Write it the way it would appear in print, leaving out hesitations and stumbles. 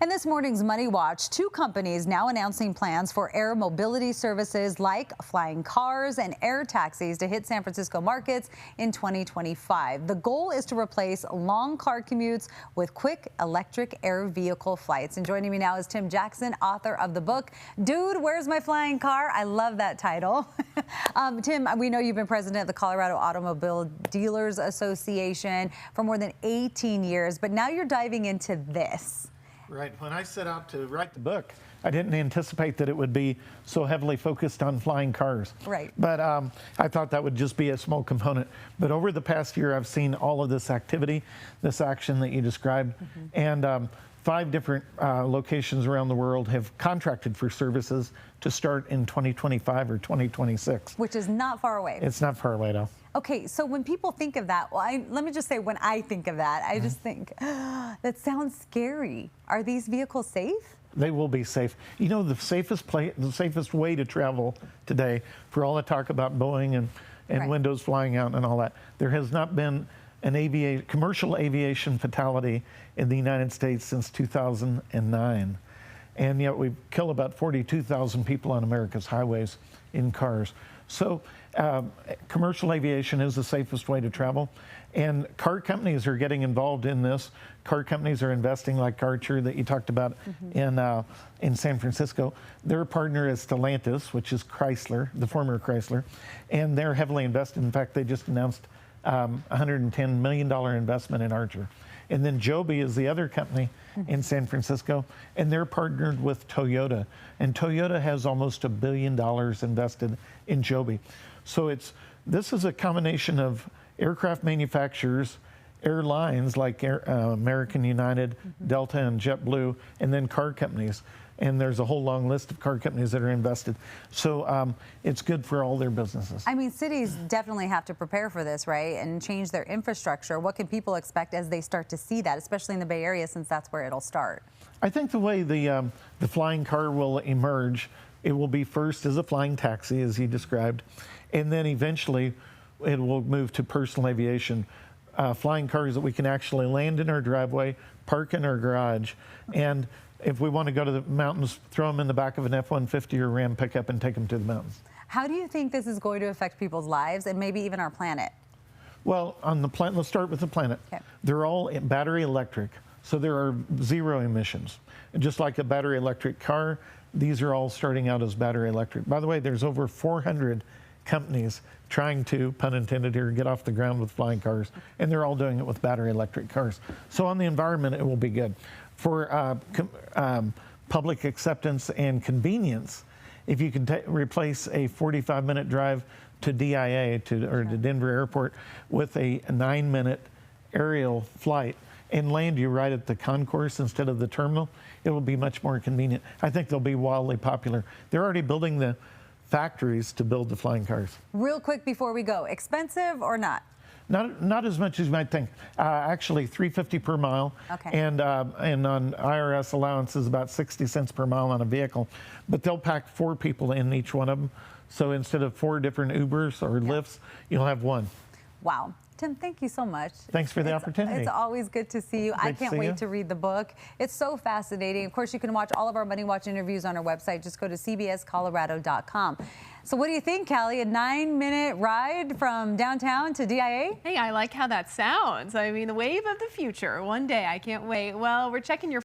In this morning's Money Watch, two companies now announcing plans for air mobility services like flying cars and air taxis to hit San Francisco markets in 2025. The goal is to replace long car commutes with quick electric air vehicle flights. And joining me now is Tim Jackson, author of the book, Dude, Where's My Flying Car? I love that title. Tim, we know you've been president of the Colorado Automobile Dealers Association for more than 18 years, but now you're diving into this. Right. When I set out to write the book, I didn't anticipate that it would be so heavily focused on flying cars. Right. But I thought that would just be a small component. But over the past year, I've seen all of this activity, this action that you described, and 5 different locations around the world have contracted for services to start in 2025 or 2026. Which is not far away. It's not far away at all. Okay, so when people think of that, well, let me just say, when I think of that, I just think, that sounds scary. Are these vehicles safe? They will be safe. You know, the safest way to travel today, for all the talk about Boeing and Right. windows flying out and all that, there has not been an commercial aviation fatality in the United States since 2009. And yet we kill about 42,000 people on America's highways in cars. So commercial aviation is the safest way to travel. And car companies are getting involved in this. Car companies are investing, like Archer that you talked about in San Francisco. Their partner is Stellantis, which is Chrysler, the former Chrysler, and they're heavily invested. In fact, they just announced $110 million investment in Archer. And then Joby is the other company in San Francisco, and they're partnered with Toyota. And Toyota has almost $1 billion invested in Joby. So this is a combination of aircraft manufacturers, airlines like American United, Delta, and JetBlue, and then car companies. And there's a whole long list of car companies that are invested. So it's good for all their businesses. I mean, cities definitely have to prepare for this, right? And change their infrastructure. What can people expect as they start to see that, especially in the Bay Area, since that's where it'll start? I think the way the flying car will emerge, it will be first as a flying taxi, as you described, and then eventually it will move to personal aviation. Flying cars that we can actually land in our driveway, park in our garage, and if we want to go to the mountains, throw them in the back of an F-150 or Ram pickup and take them to the mountains. How do you think this is going to affect people's lives and maybe even our planet? Well, on the planet, let's start with the planet. Okay. They're all battery electric, so there are 0 emissions. And just like a battery electric car, these are all starting out as battery electric. By the way, there's over 400 companies trying to, pun intended here, get off the ground with flying cars, and they're all doing it with battery electric cars. So on the environment, it will be good. For public acceptance and convenience, if you can replace a 45-minute drive to DIA, to Denver Airport, with a 9-minute aerial flight and land you right at the concourse instead of the terminal, it will be much more convenient. I think they'll be wildly popular. They're already building the factories to build the flying cars. Real quick before we go, expensive or not? Not as much as you might think. Actually, $3.50 per mile, and on IRS allowance is about 60 cents per mile on a vehicle. But they'll pack 4 people in each one of them. So instead of 4 different Ubers or Lyfts, you'll have one. Wow. Tim, thank you so much. Thanks for the opportunity. It's always good to see you. I can't wait to read the book. It's so fascinating. Of course, you can watch all of our Money Watch interviews on our website. Just go to cbscolorado.com. So what do you think, Callie? A 9-minute ride from downtown to DIA? Hey, I like how that sounds. I mean, the wave of the future. One day, I can't wait. Well, we're checking your